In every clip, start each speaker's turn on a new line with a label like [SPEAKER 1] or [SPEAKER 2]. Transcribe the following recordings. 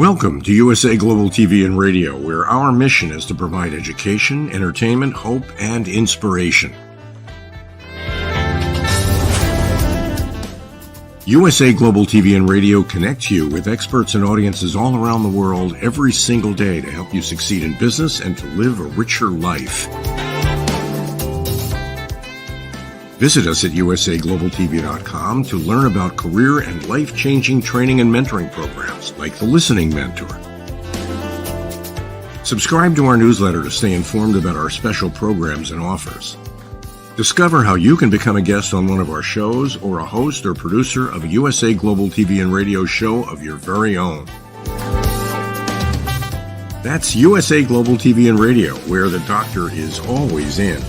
[SPEAKER 1] Welcome to USA Global TV and Radio, where our mission is to provide education, entertainment, hope, and inspiration. USA Global TV and Radio connects you with experts and audiences all around the world every single day to help you succeed in business and to live a richer life. Visit us at usaglobaltv.com to learn about career and life-changing training and mentoring programs like the Listening Mentor. Subscribe to our newsletter to stay informed about our special programs and offers. Discover how you can become a guest on one of our shows or a host or producer of a USA Global TV and Radio show of your very own. That's USA Global TV and Radio, where the doctor is always in.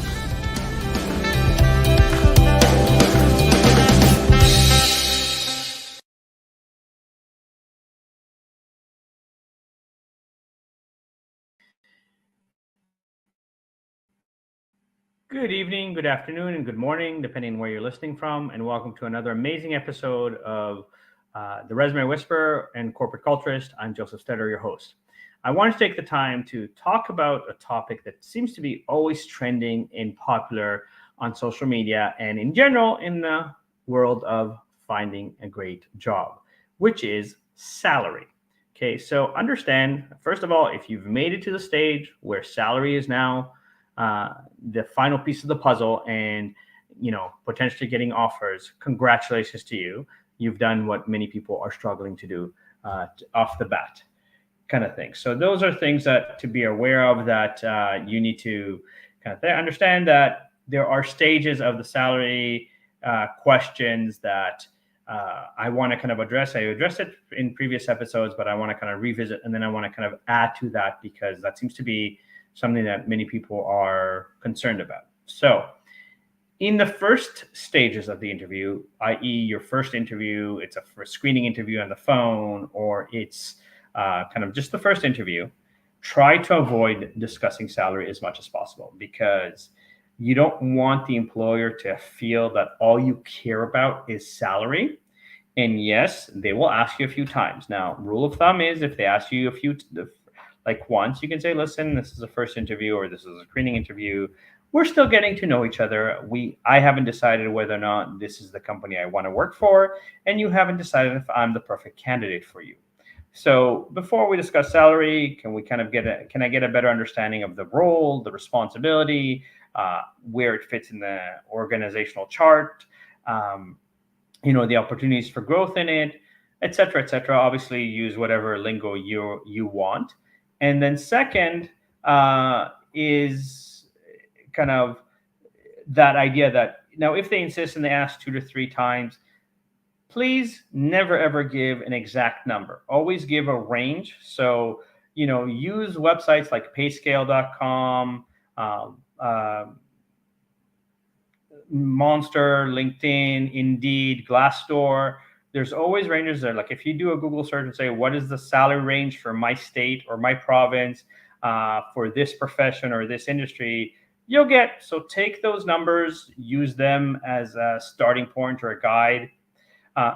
[SPEAKER 2] Good evening, good afternoon, and good morning, depending on where you're listening from, and welcome to another amazing episode of The Resume Whisperer and Corporate Culturist. I'm Josef Stetter, your host. I wanted to take the time to talk about a topic that seems to be always trending and popular on social media and in general in the world of finding a great job, which is salary. Okay, so understand, first of all, if you've made it to the stage where salary is now the final piece of the puzzle and, potentially getting offers, congratulations to you. You've done what many people are struggling to do off the bat kind of thing. So those are things that to be aware of that you need to kind of understand that there are stages of the salary questions that I want to kind of address. I addressed it in previous episodes, but I want to kind of revisit, and then I want to kind of add to that because that seems to be something that many people are concerned about. So in the first stages of the interview, i.e. your first interview, it's a first screening interview on the phone, or it's kind of just the first interview, try to avoid discussing salary as much as possible because you don't want the employer to feel that all you care about is salary. And yes, they will ask you a few times. Now, rule of thumb is if they ask you like once, you can say, listen, this is a first interview or this is a screening interview. We're still getting to know each other. I haven't decided whether or not this is the company I want to work for, and you haven't decided if I'm the perfect candidate for you. So before we discuss salary, can I get a better understanding of the role, the responsibility, where it fits in the organizational chart, the opportunities for growth in it, et cetera, et cetera. Obviously, use whatever lingo you want. And then second is kind of that idea that now if they insist and they ask 2 to 3 times, please never ever give an exact number. Always give a range. So, use websites like payscale.com, Monster, LinkedIn, Indeed, Glassdoor. There's always ranges there. Like if you do a Google search and say, what is the salary range for my state or my province for this profession or this industry, you'll get. So take those numbers, use them as a starting point or a guide.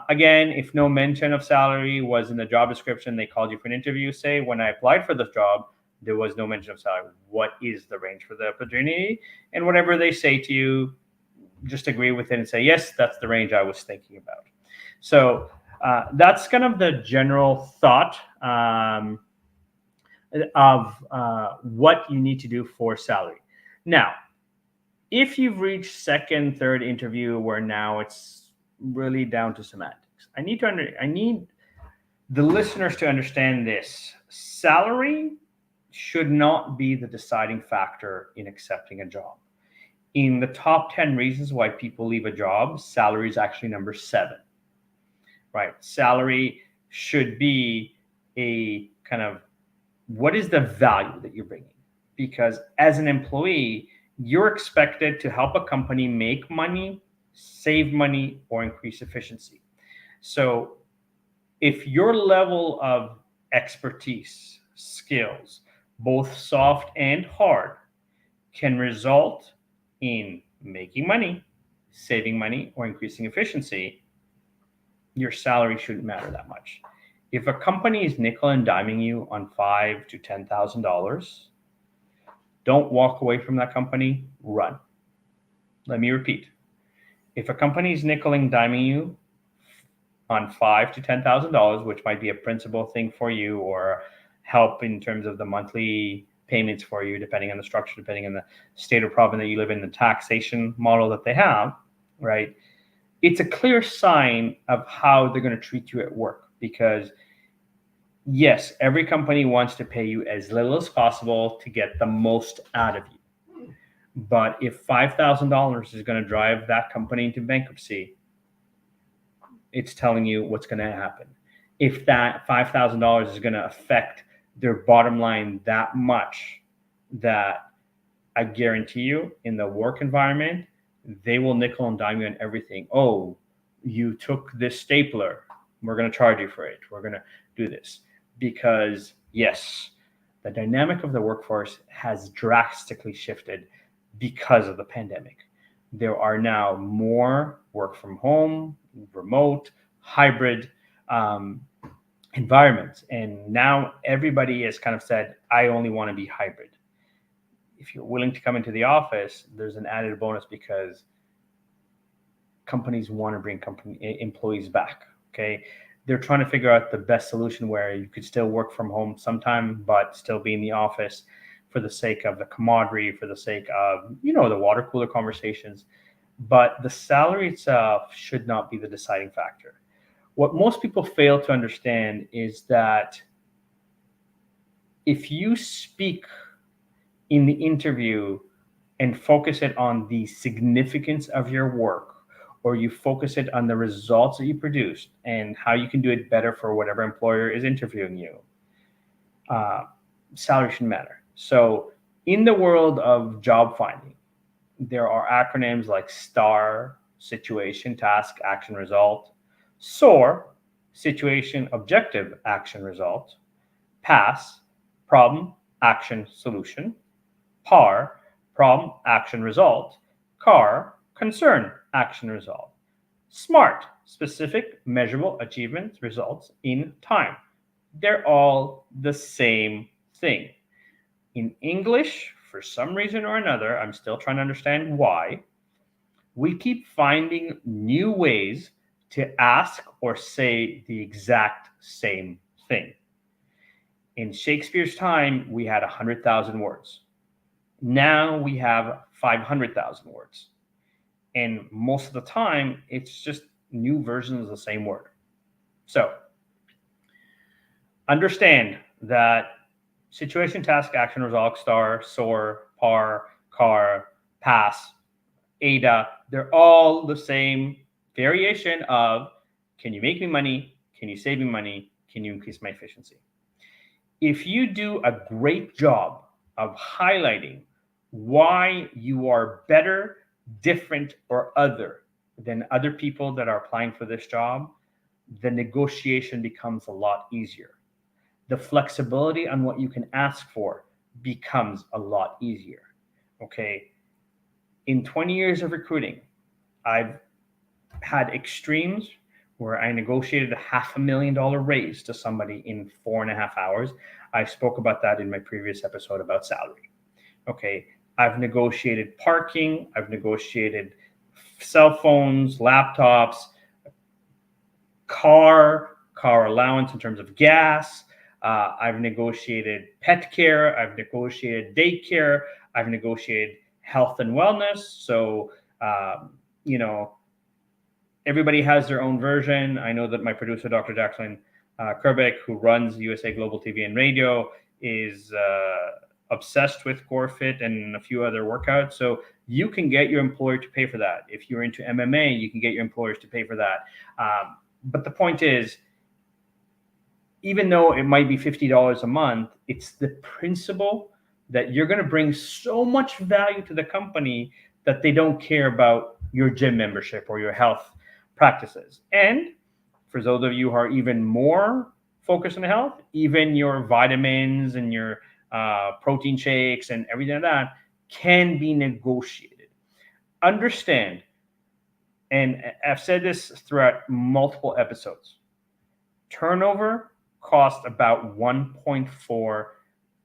[SPEAKER 2] Again, if no mention of salary was in the job description, they called you for an interview, say, when I applied for this job, there was no mention of salary. What is the range for the opportunity? And whatever they say to you, just agree with it and say, yes, that's the range I was thinking about. So that's kind of the general thought of what you need to do for salary. Now, if you've reached second, third interview where now it's really down to semantics, I need the listeners to understand this. Salary should not be the deciding factor in accepting a job. In the top 10 reasons why people leave a job, salary is actually number 7. Right. Salary should be a kind of what is the value that you're bringing? Because as an employee, you're expected to help a company make money, save money, or increase efficiency. So if your level of expertise, skills, both soft and hard, can result in making money, saving money, or increasing efficiency, your salary shouldn't matter that much. If a company is nickel and diming you on $5,000 to $10,000, don't walk away from that company, run. Let me repeat. If a company is nickel and diming you on $5,000 to $10,000, which might be a principal thing for you or help in terms of the monthly payments for you, depending on the structure, depending on the state or province that you live in, the taxation model that they have, right? It's a clear sign of how they're going to treat you at work, because yes, every company wants to pay you as little as possible to get the most out of you. But if $5,000 is going to drive that company into bankruptcy, it's telling you what's going to happen. If that $5,000 is going to affect their bottom line that much, that I guarantee you in the work environment, they will nickel and dime you on everything. Oh, you took this stapler. We're going to charge you for it. We're going to do this. Because yes, the dynamic of the workforce has drastically shifted because of the pandemic. There are now more work from home, remote, hybrid environments. And now everybody has kind of said, I only want to be hybrid. If you're willing to come into the office, there's an added bonus because companies want to bring employees back. Okay. They're trying to figure out the best solution where you could still work from home sometime, but still be in the office for the sake of the camaraderie, for the sake of, the water cooler conversations. But the salary itself should not be the deciding factor. What most people fail to understand is that if you speak in the interview and focus it on the significance of your work, or you focus it on the results that you produced and how you can do it better for whatever employer is interviewing you, salary shouldn't matter. So in the world of job finding, there are acronyms like STAR, situation, task, action, result; SOAR, situation, objective, action, result; PASS, problem, action, solution; PAR, problem, action, result; CAR, concern, action, result; SMART, specific, measurable, achievements, results in time. They're all the same thing. In English, for some reason or another, I'm still trying to understand why, we keep finding new ways to ask or say the exact same thing. In Shakespeare's time, we had 100,000 words. Now we have 500,000 words. And most of the time, it's just new versions of the same word. So understand that situation, task, action, result, STAR, SOAR, PAR, CAR, PASS, ADA, they're all the same variation of, can you make me money? Can you save me money? Can you increase my efficiency? If you do a great job of highlighting why you are better, different, or other than other people that are applying for this job, the negotiation becomes a lot easier. The flexibility on what you can ask for becomes a lot easier. Okay. In 20 years of recruiting, I've had extremes where I negotiated a $500,000 raise to somebody in 4.5 hours. I spoke about that in my previous episode about salary. Okay. I've negotiated parking. I've negotiated cell phones, laptops, car allowance in terms of gas. I've negotiated pet care. I've negotiated daycare. I've negotiated health and wellness. So, everybody has their own version. I know that my producer, Dr. Jacqueline Kerbeck, who runs USA Global TV and Radio, is obsessed with CoreFit and a few other workouts. So you can get your employer to pay for that. If you're into MMA, you can get your employers to pay for that. But the point is, even though it might be $50 a month, it's the principle that you're going to bring so much value to the company that they don't care about your gym membership or your health practices. And for those of you who are even more focused on health, even your vitamins and your protein shakes and everything like that can be negotiated. Understand, and I've said this throughout multiple episodes, turnover costs about $1.4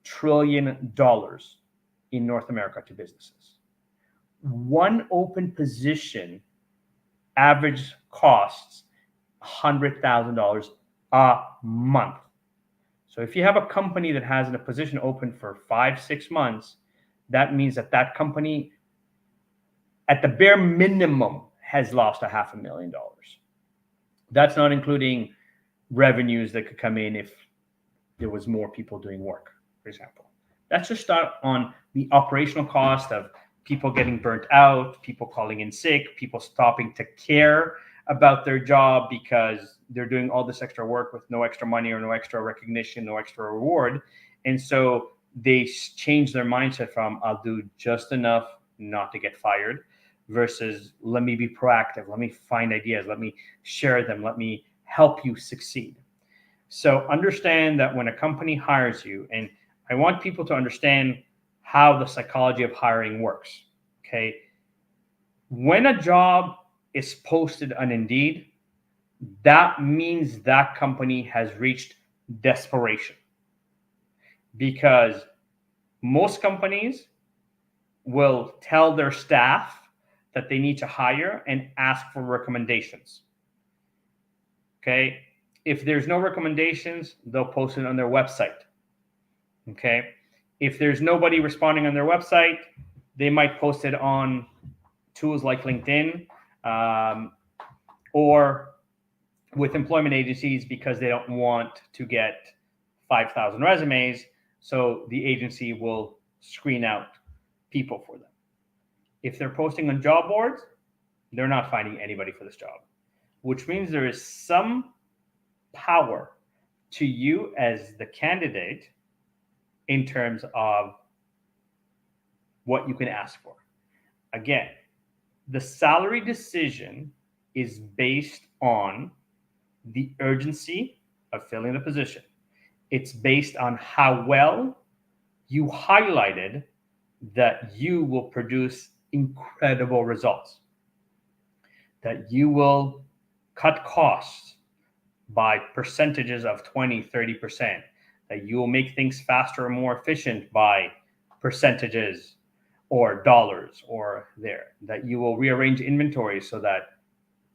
[SPEAKER 2] trillion in North America to businesses. One open position average costs $100,000 a month. So if you have a company that has a position open for 5-6 months, that means that that company, at the bare minimum, has lost $500,000. That's not including revenues that could come in if there was more people doing work, for example. That's just on the operational cost of people getting burnt out, people calling in sick, people stopping to care about their job because they're doing all this extra work with no extra money or no extra recognition, no extra reward. And so they change their mindset from, I'll do just enough not to get fired, versus let me be proactive, let me find ideas, let me share them, let me help you succeed. So understand that when a company hires you, and I want people to understand how the psychology of hiring works, okay? When a job is posted on Indeed, that means that company has reached desperation, because most companies will tell their staff that they need to hire and ask for recommendations. Okay. If there's no recommendations, they'll post it on their website. Okay. If there's nobody responding on their website, they might post it on tools like LinkedIn, or with employment agencies, because they don't want to get 5,000 resumes. So the agency will screen out people for them. If they're posting on job boards, they're not finding anybody for this job, which means there is some power to you as the candidate in terms of what you can ask for. Again, the salary decision is based on the urgency of filling the position. It's based on how well you highlighted that you will produce incredible results, that you will cut costs by percentages of 20-30%, that you will make things faster and more efficient by percentages or dollars, or that you will rearrange inventory so that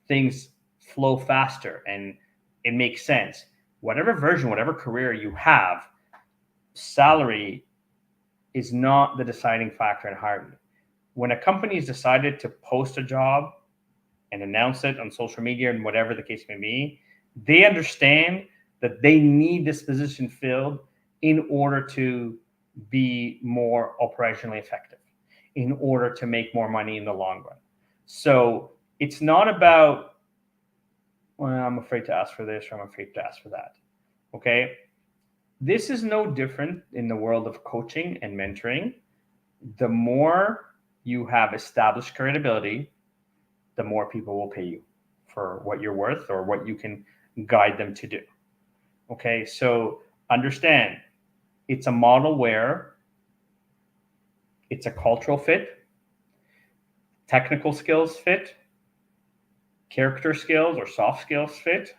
[SPEAKER 2] things flow faster and it makes sense. Whatever version, whatever career you have, salary is not the deciding factor in hiring. When a company has decided to post a job and announce it on social media and whatever the case may be, they understand that they need this position filled in order to be more operationally effective, in order to make more money in the long run. So it's not about, well, I'm afraid to ask for this, or I'm afraid to ask for that. Okay. This is no different in the world of coaching and mentoring. The more you have established credibility, the more people will pay you for what you're worth or what you can guide them to do. Okay, so understand, it's a model where it's a cultural fit, technical skills fit, character skills or soft skills fit,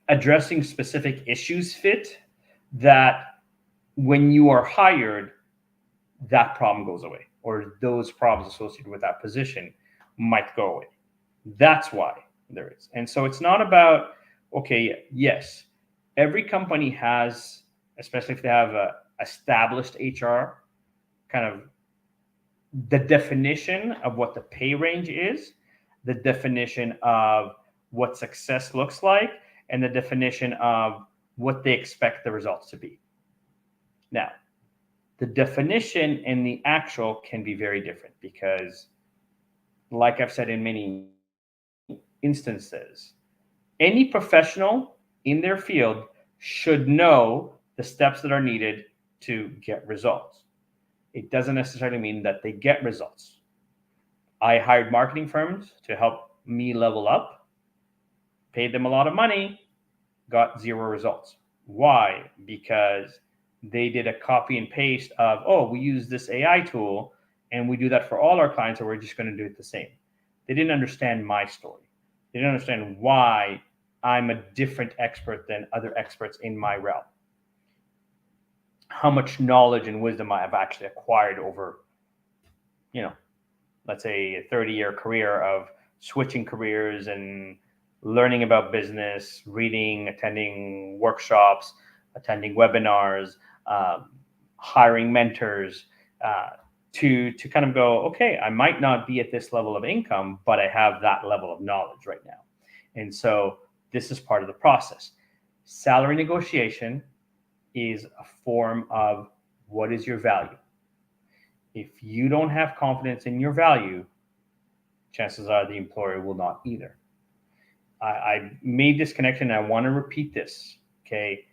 [SPEAKER 2] addressing specific issues fit, that when you are hired, that problem goes away, or those problems associated with that position might go away. That's why there is. And so it's not about, okay, yes, every company has, especially if they have a established HR, kind of the definition of what the pay range is, the definition of what success looks like, and the definition of what they expect the results to be. Now, the definition and the actual can be very different, because, like I've said in many instances, any professional in their field should know the steps that are needed to get results. It doesn't necessarily mean that they get results. I hired marketing firms to help me level up, paid them a lot of money, got zero results. Why? Because they did a copy and paste of, oh, we use this AI tool and we do that for all our clients, and we're just going to do it the same. They didn't understand my story. They don't understand why I'm a different expert than other experts in my realm. How much knowledge and wisdom I have actually acquired over, let's say a 30-year career of switching careers and learning about business, reading, attending workshops, attending webinars, um, hiring mentors, to kind of go, okay, I might not be at this level of income, but I have that level of knowledge right now. And so this is part of the process. Salary negotiation is a form of what is your value. If you don't have confidence in your value, chances are the employer will not either. I made this connection and I want to repeat this. Okay.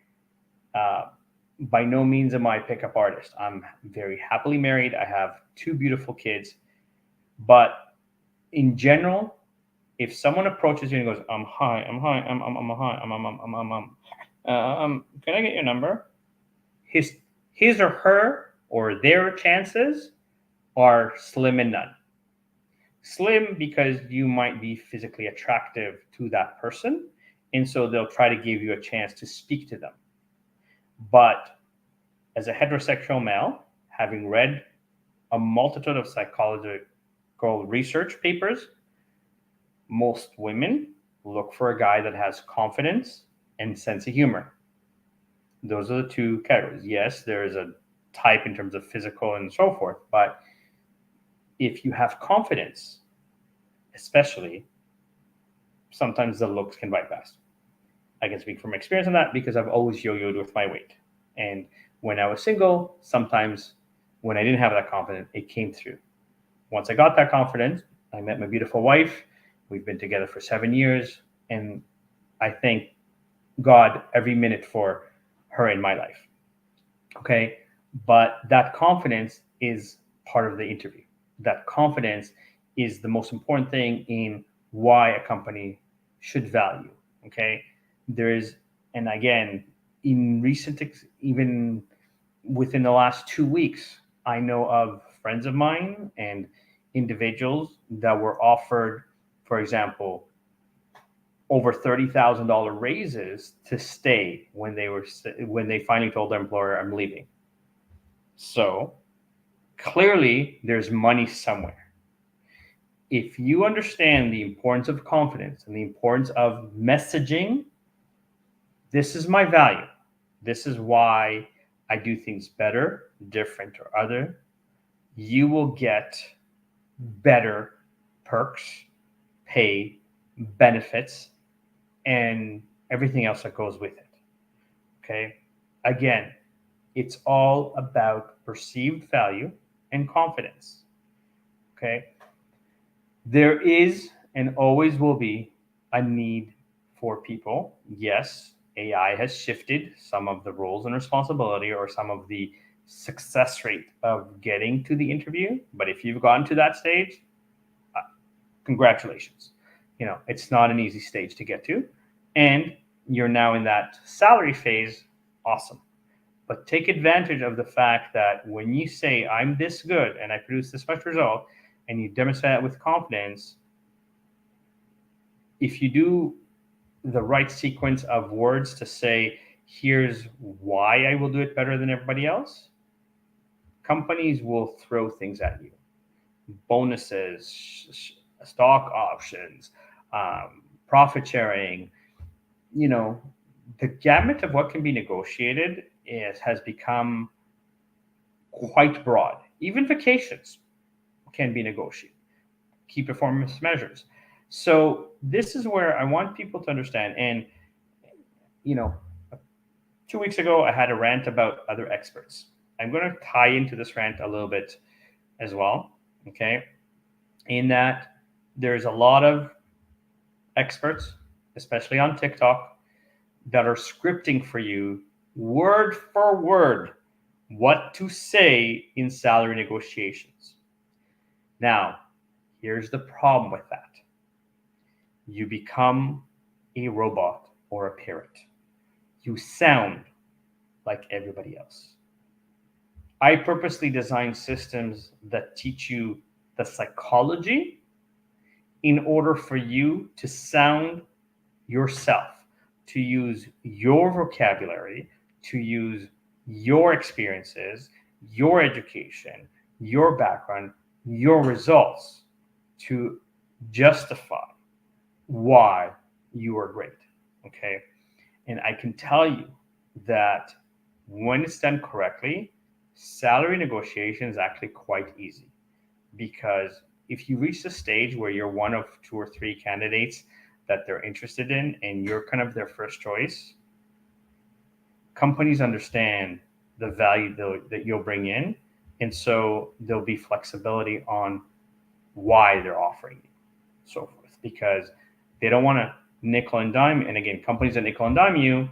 [SPEAKER 2] By no means am I a pickup artist. I'm very happily married. I have 2 beautiful kids. But in general, if someone approaches you and goes, hi, can I get your number? His or her or their chances are slim and none. Slim because you might be physically attractive to that person, and so they'll try to give you a chance to speak to them. But as a heterosexual male, having read a multitude of psychological research papers, most women look for a guy that has confidence and sense of humor. Those are the 2 categories. Yes, there is a type in terms of physical and so forth, but if you have confidence, especially, sometimes the looks can bypass. I can speak from experience on that because I've always yo-yoed with my weight. And when I was single, sometimes when I didn't have that confidence, it came through. Once I got that confidence, I met my beautiful wife. We've been together for 7 years. And I thank God every minute for her in my life. Okay. But that confidence is part of the interview. That confidence is the most important thing in why a company should value. Okay. And again, in recent, even within the last 2 weeks, I know of friends of mine and individuals that were offered, for example, over $30,000 raises to stay when they finally told their employer, I'm leaving. So clearly there's money somewhere. If you understand the importance of confidence and the importance of messaging, this is my value. This is why I do things better, different, or other. You will get better perks, pay, benefits, and everything else that goes with it. Okay. Again, it's all about perceived value and confidence. Okay. There is and always will be a need for people. Yes, AI has shifted some of the roles and responsibility or some of the success rate of getting to the interview. But if you've gotten to that stage, congratulations. It's not an easy stage to get to. And you're now in that salary phase. Awesome. But take advantage of the fact that when you say, I'm this good and I produce this much result, and you demonstrate that with confidence, if you do the right sequence of words to say, here's why I will do it better than everybody else, companies will throw things at you. Bonuses, stock options, profit sharing, the gamut of what can be negotiated has become quite broad. Even vacations can be negotiated, key performance measures. So this is where I want people to understand. And, 2 weeks ago, I had a rant about other experts. I'm going to tie into this rant a little bit as well. Okay. In that there's a lot of experts, especially on TikTok, that are scripting for you word for word what to say in salary negotiations. Now, here's the problem with that. You become a robot or a parrot. You sound like everybody else. I purposely designed systems that teach you the psychology in order for you to sound yourself, to use your vocabulary, to use your experiences, your education, your background, your results to justify why you are great. Okay. And I can tell you that when it's done correctly, salary negotiation is actually quite easy, because if you reach the stage where you're one of two or three candidates that they're interested in and you're kind of their first choice, companies understand the value that you'll bring in. And so there'll be flexibility on why they're offering you, so forth, because they don't want to nickel and dime. And again, companies that nickel and dime you,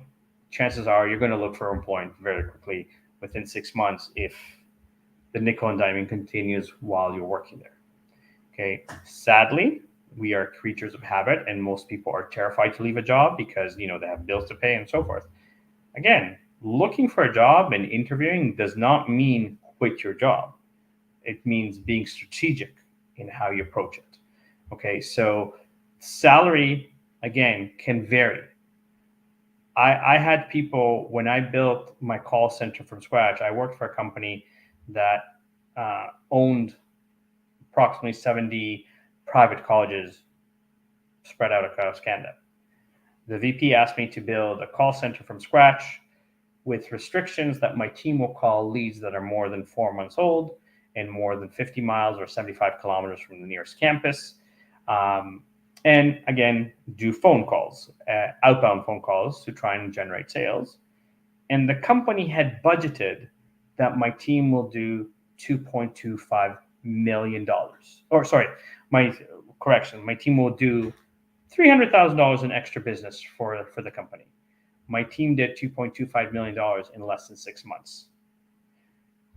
[SPEAKER 2] chances are you're going to look for employment very quickly within 6 months if the nickel and diming continues while you're working there. Okay. Sadly, we are creatures of habit, and most people are terrified to leave a job because, they have bills to pay and so forth. Again, looking for a job and interviewing does not mean quit your job. It means being strategic in how you approach it. Okay, so salary, again, can vary. I had people, when I built my call center from scratch, I worked for a company that owned approximately 70 private colleges spread out across Canada. The VP asked me to build a call center from scratch with restrictions that my team will call leads that are more than 4 months old and more than 50 miles or 75 kilometers from the nearest campus. And again, do phone calls, outbound phone calls to try and generate sales. And the company had budgeted that my team will do $2.25 million. Or sorry, my team will do $300,000 in extra business for the company. My team did $2.25 million in less than 6 months.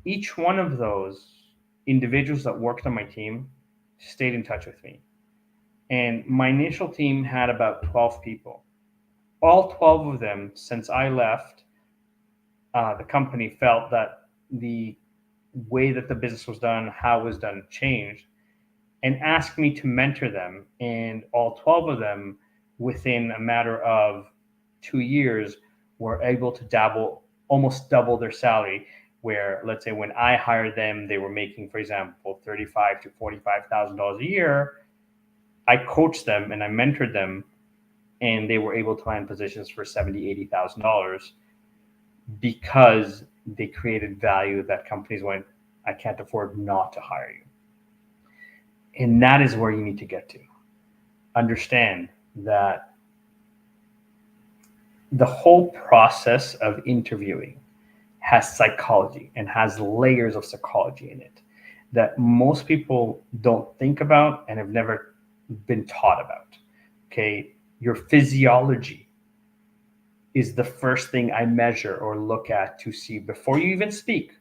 [SPEAKER 2] Each one of those individuals that worked on my team stayed in touch with me. And my initial team had about 12 people. All 12 of them, since I left, the company felt that the way that the business was done, how it was done, changed, and asked me to mentor them. And all 12 of them, within a matter of 2 years, were able to almost double their salary. Where, let's say, when I hired them, they were making, for example, $35,000 to $45,000 a year. I coached them and I mentored them, and they were able to land positions for $70,000, $80,000 because they created value that companies went, I can't afford not to hire you. And that is where you need to get to. Understand that the whole process of interviewing has psychology and has layers of psychology in it that most people don't think about and have never been taught about. Okay, your physiology is the first thing I measure or look at to see before you even speak.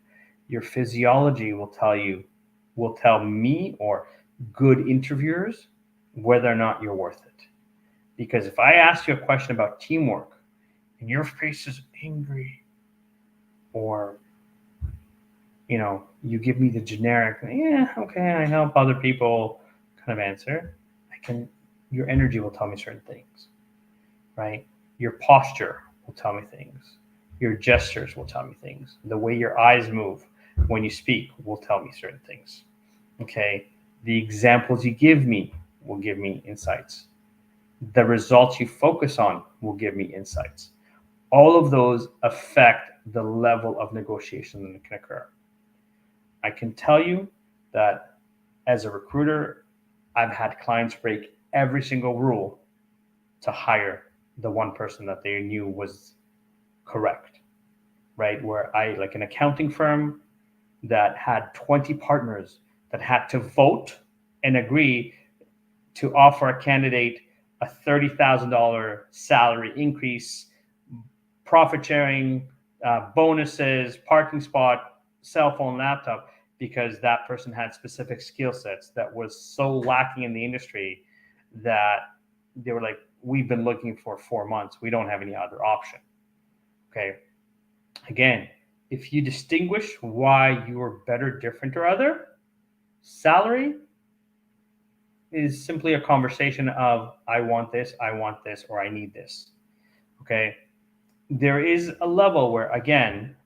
[SPEAKER 2] Your physiology will tell me or good interviewers whether or not you're worth it. Because if I ask you a question about teamwork and your face is angry, or you give me the generic, yeah, okay, I help other people kind of answer, your energy will tell me certain things, right? Your posture will tell me things. Your gestures will tell me things. The way your eyes move when you speak will tell me certain things. Okay. The examples you give me will give me insights. The results you focus on will give me insights. All of those affect the level of negotiation that can occur. I can tell you that as a recruiter, I've had clients break every single rule to hire the one person that they knew was correct, right? Where like an accounting firm that had 20 partners that had to vote and agree to offer a candidate a $30,000 salary increase, profit sharing, bonuses, parking spot, cell phone, laptop, because that person had specific skill sets that was so lacking in the industry that they were like, we've been looking for 4 months. We don't have any other option. Okay. Again, if you distinguish why you are better, different, or other, salary is simply a conversation of I want this, or I need this. Okay. There is a level where, again,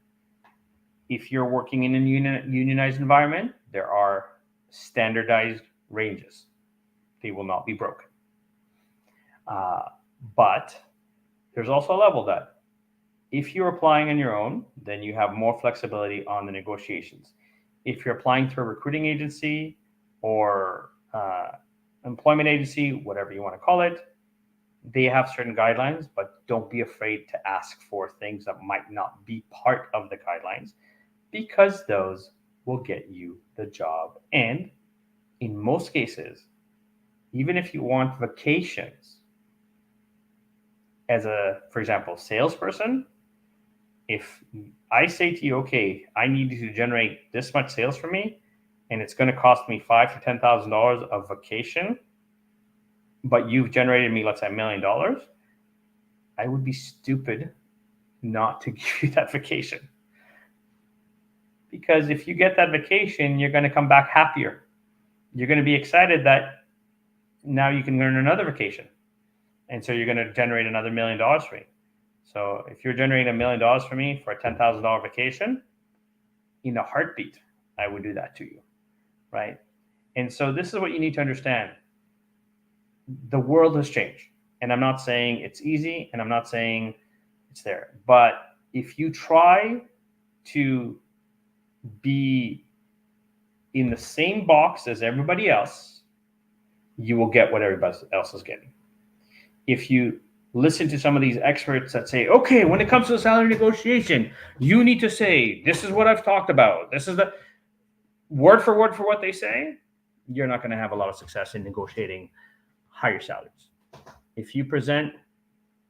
[SPEAKER 2] if you're working in a unionized environment, there are standardized ranges. They will not be broken. But there's also a level that if you're applying on your own, then you have more flexibility on the negotiations. If you're applying through a recruiting agency or employment agency, whatever you want to call it, they have certain guidelines, but don't be afraid to ask for things that might not be part of the guidelines, because those will get you the job. And in most cases, even if you want vacations as a, for example, salesperson, if I say to you, okay, I need you to generate this much sales for me, and it's going to cost me $5,000 to $10,000 of vacation, but you've generated me, let's say, $1 million, I would be stupid not to give you that vacation. Because if you get that vacation, you're going to come back happier. You're going to be excited that now you can earn another vacation. And so you're going to generate another $1 million for me. So if you're generating $1 million for me for a $10,000 vacation, in a heartbeat, I would do that to you, right? And so this is what you need to understand. The world has changed. And I'm not saying it's easy, and I'm not saying it's there. But if you try to be in the same box as everybody else, you will get what everybody else is getting. If you listen to some of these experts that say, okay, when it comes to salary negotiation, you need to say, this is what I've talked about. This is the word for word for what they say. You're not going to have a lot of success in negotiating higher salaries. If you present,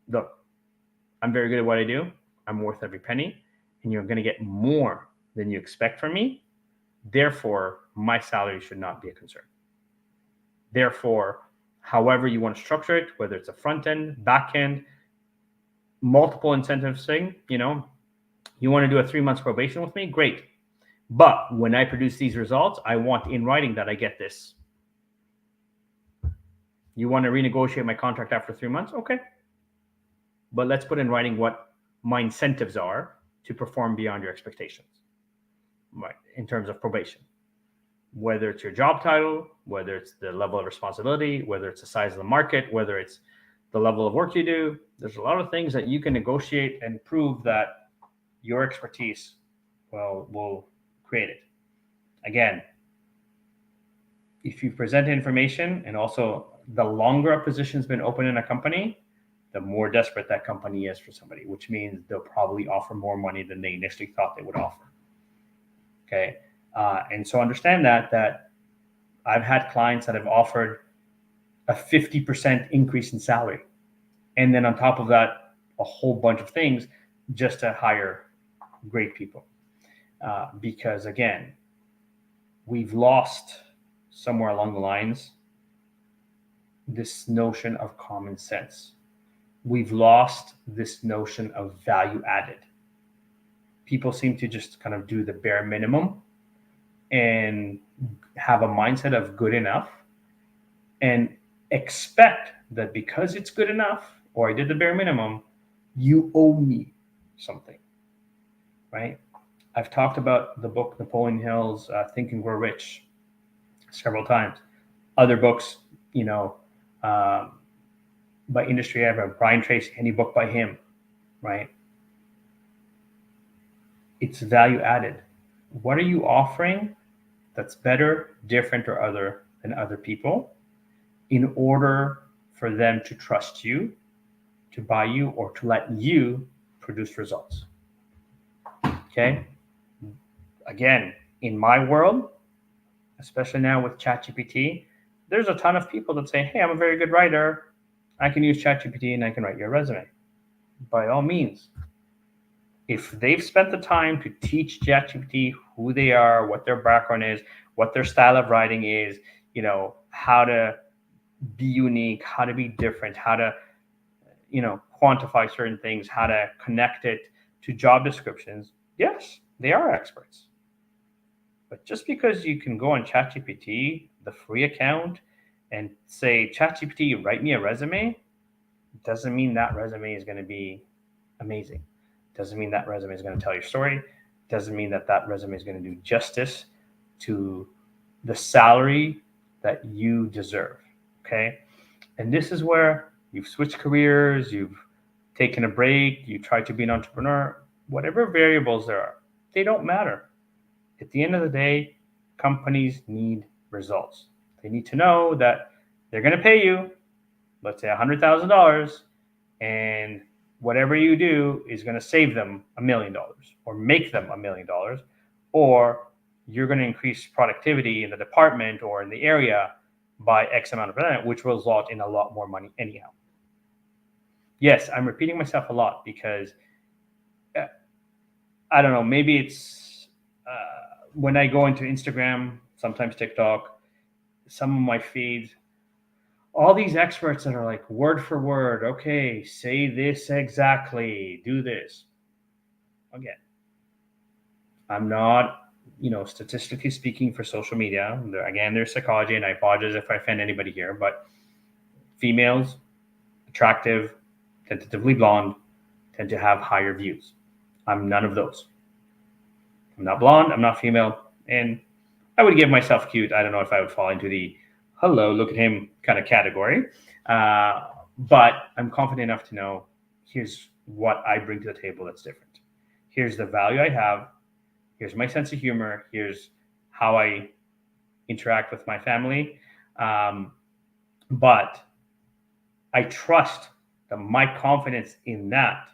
[SPEAKER 2] look, I'm very good at what I do. I'm worth every penny, and you're going to get more than you expect from me. Therefore, my salary should not be a concern. Therefore, however you want to structure it, whether it's a front end, back end, multiple incentives thing, you want to do a 3 months probation with me, great. But when I produce these results, I want in writing that I get this. You want to renegotiate my contract after 3 months? Okay. But let's put in writing what my incentives are to perform beyond your expectations, right? In terms of probation, whether it's your job title, whether it's the level of responsibility, whether it's the size of the market, whether it's the level of work you do. There's a lot of things that you can negotiate and prove that your expertise will create it. Again, if you present information, and also the longer a position's been open in a company, the more desperate that company is for somebody, which means they'll probably offer more money than they initially thought they would offer. Okay. And so understand that I've had clients that have offered a 50% increase in salary. And then on top of that, a whole bunch of things just to hire great people. Because again, we've lost somewhere along the lines this notion of common sense. We've lost this notion of value added. People seem to just kind of do the bare minimum and have a mindset of good enough and expect that because it's good enough, or I did the bare minimum, you owe me something, right? I've talked about the book Napoleon Hill's Think and Grow Rich several times. Other books, by industry, I have Brian Tracy, any book by him, right? It's value added. What are you offering that's better, different, or other than other people in order for them to trust you, to buy you, or to let you produce results? Okay. Again, in my world, especially now with ChatGPT, there's a ton of people that say, hey, I'm a very good writer. I can use ChatGPT and I can write your resume. By all means, if they've spent the time to teach ChatGPT who they are, what their background is, what their style of writing is, how to be unique, how to be different, how to, quantify certain things, how to connect it to job descriptions, yes, they are experts. But just because you can go on ChatGPT, the free account, and say, ChatGPT, write me a resume, doesn't mean that resume is going to be amazing. Doesn't mean that resume is going to tell your story. Doesn't mean that that resume is going to do justice to the salary that you deserve. Okay. And this is where you've switched careers, you've taken a break, you try to be an entrepreneur, whatever variables there are, they don't matter. At the end of the day, companies need results. They need to know that they're going to pay you, let's say $100,000, and whatever you do is going to save them $1 million or make them $1 million, or you're going to increase productivity in the department or in the area by X amount of percent, which will result in a lot more money anyhow. Yes, I'm repeating myself a lot because I don't know, maybe it's when I go into Instagram, sometimes TikTok, some of my feeds, all these experts that are like word for word, okay, say this exactly, do this. Again, I'm not, statistically speaking for social media. Again, there's psychology, and I apologize if I offend anybody here, but females, attractive, tentatively blonde, tend to have higher views. I'm none of those. I'm not blonde, I'm not female, and I would give myself cute. I don't know if I would fall into the hello, look at him kind of category. But I'm confident enough to know here's what I bring to the table that's different. Here's the value I have. Here's my sense of humor. Here's how I interact with my family. But I trust that my confidence in that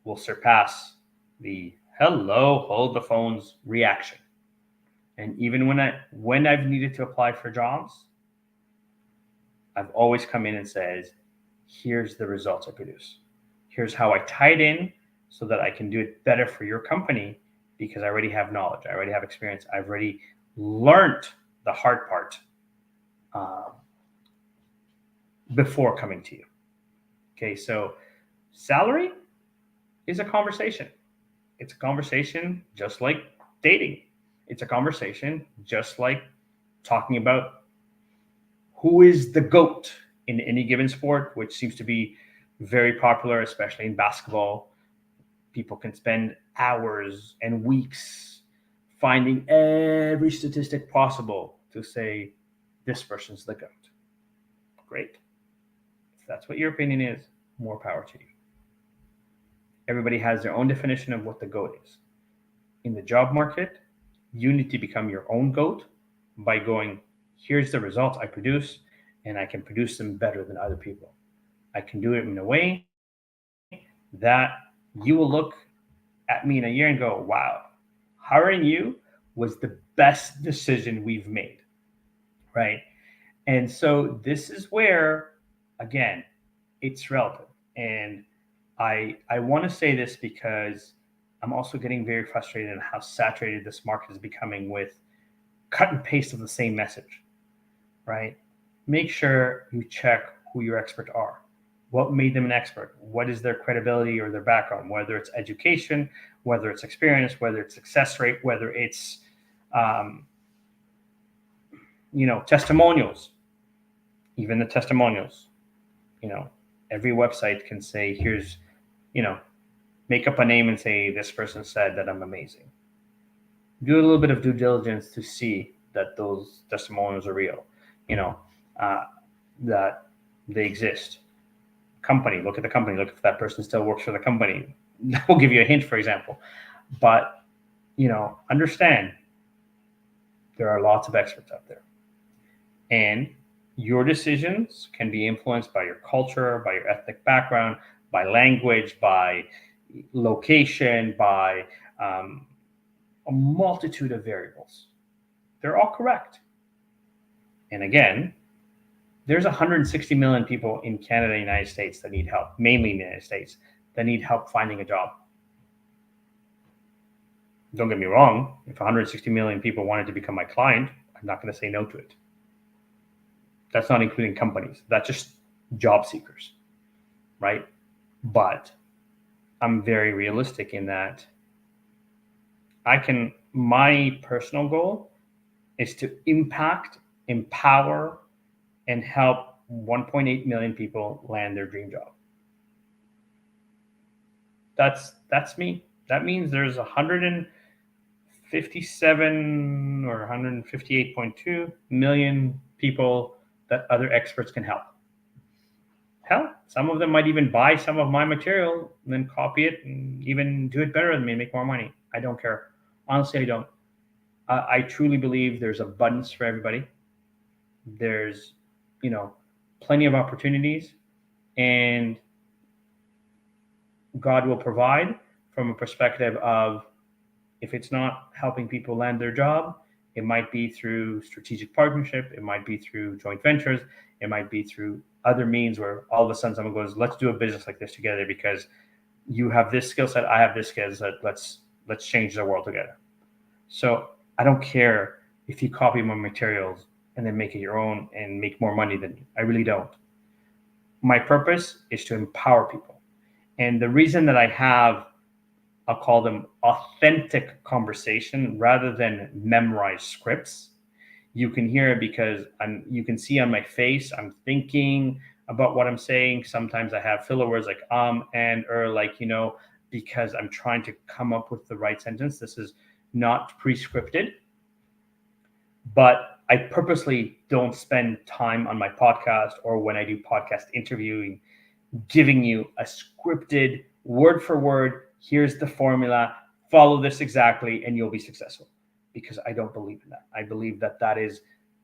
[SPEAKER 2] will surpass the hello, hold the phones reaction. And even when I've needed to apply for jobs, I've always come in and says, here's the results I produce. Here's how I tie it in so that I can do it better for your company because I already have knowledge. I already have experience. I've already learned the hard part before coming to you. Okay, so salary is a conversation. It's a conversation just like dating. It's a conversation just like talking about who is the GOAT in any given sport, which seems to be very popular, especially in basketball. People can spend hours and weeks finding every statistic possible to say this person's the GOAT. Great. If that's what your opinion is, more power to you. Everybody has their own definition of what the GOAT is. In the job market, you need to become your own GOAT by going, here's the results I produce, and I can produce them better than other people. I can do it in a way that you will look at me in a year and go, wow, hiring you was the best decision we've made, right? And so this is where, again, it's relative. And I want to say this because I'm also getting very frustrated in how saturated this market is becoming with cut and paste of the same message, right? Make sure you check who your experts are. What made them an expert? What is their credibility or their background? Whether it's education, whether it's experience, whether it's success rate, whether it's, testimonials. Even the testimonials, every website can say, here's, make up a name and say, this person said that I'm amazing. Do a little bit of due diligence to see that those testimonials are real, that they exist. Company, look at the company, look if that person still works for the company. That will give you a hint, for example. But, understand there are lots of experts out there. And your decisions can be influenced by your culture, by your ethnic background, by language, by location, by a multitude of variables. They're all correct. And again, there's 160 million people in Canada and the United States that need help, mainly in the United States, that need help finding a job. Don't get me wrong. If 160 million people wanted to become my client, I'm not going to say no to it. That's not including companies. That's just job seekers, right? But I'm very realistic in that my personal goal is to impact, empower, and help 1.8 million people land their dream job. That's me. That means there's 157 or 158.2 million people that other experts can help. Hell, some of them might even buy some of my material and then copy it and even do it better than me, make more money. I don't care. Honestly, I don't. I truly believe there's abundance for everybody. There's, plenty of opportunities, and God will provide from a perspective of, if it's not helping people land their job, it might be through strategic partnership, it might be through joint ventures, it might be through other means where all of a sudden someone goes, let's do a business like this together because you have this skill set, I have this skill set, let's change the world together. So I don't care if you copy my materials and then make it your own and make more money than me. I really don't. My purpose is to empower people. And the reason that I have, I'll call them authentic conversation rather than memorized scripts, you can hear it because you can see on my face, I'm thinking about what I'm saying. Sometimes I have filler words like and, or because I'm trying to come up with the right sentence. This is not pre-scripted, but I purposely don't spend time on my podcast or when I do podcast interviewing, giving you a scripted word for word, here's the formula, follow this exactly, and you'll be successful. Because I don't believe in that. I believe that is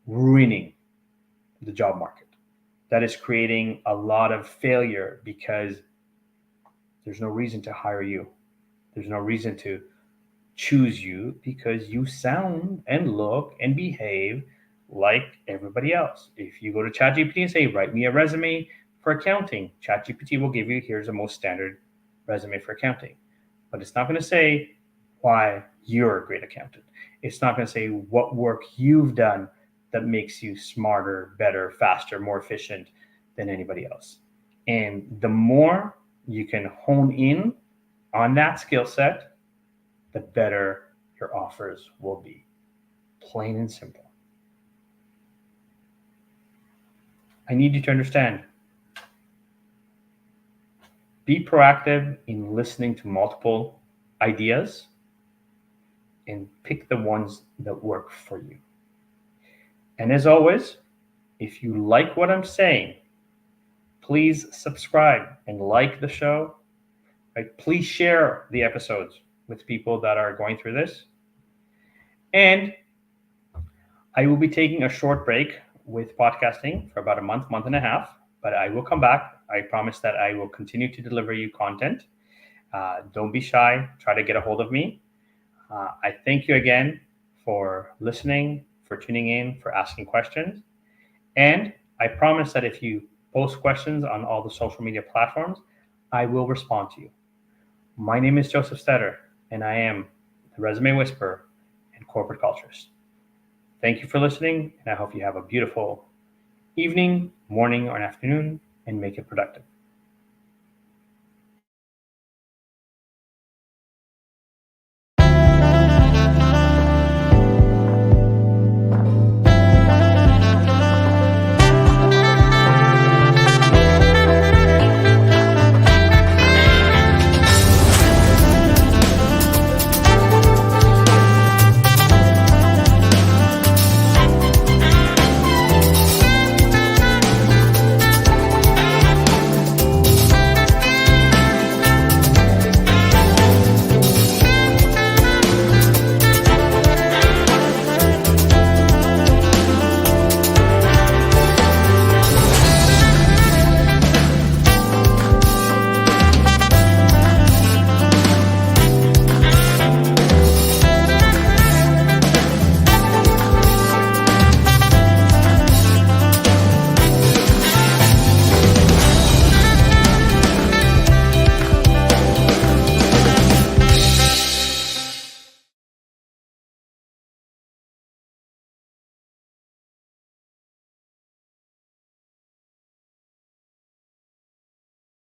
[SPEAKER 2] ruining the job market. That is creating a lot of failure because there's no reason to hire you. There's no reason to choose you because you sound and look and behave like everybody else. If you go to ChatGPT and say, write me a resume for accounting, ChatGPT will give you, here's the most standard resume for accounting. But it's not going to say why you're a great accountant. It's not going to say what work you've done that makes you smarter, better, faster, more efficient than anybody else. And the more you can hone in on that skill set, the better your offers will be. Plain and simple. I need you to understand. Be proactive in listening to multiple ideas and pick the ones that work for you. And as always, if you like what I'm saying, please subscribe and like the show. Right? Please share the episodes with people that are going through this. And I will be taking a short break with podcasting for about a month and a half, but I will come back. I promise that I will continue to deliver you content. Don't be shy. Try to get a hold of me. I thank you again for listening, for tuning in, for asking questions. And I promise that if you post questions on all the social media platforms, I will respond to you. My name is Josef Stetter, and I am the Resume Whisperer and Corporate Culturist. Thank you for listening, and I hope you have a beautiful evening, morning, or afternoon, and make it productive.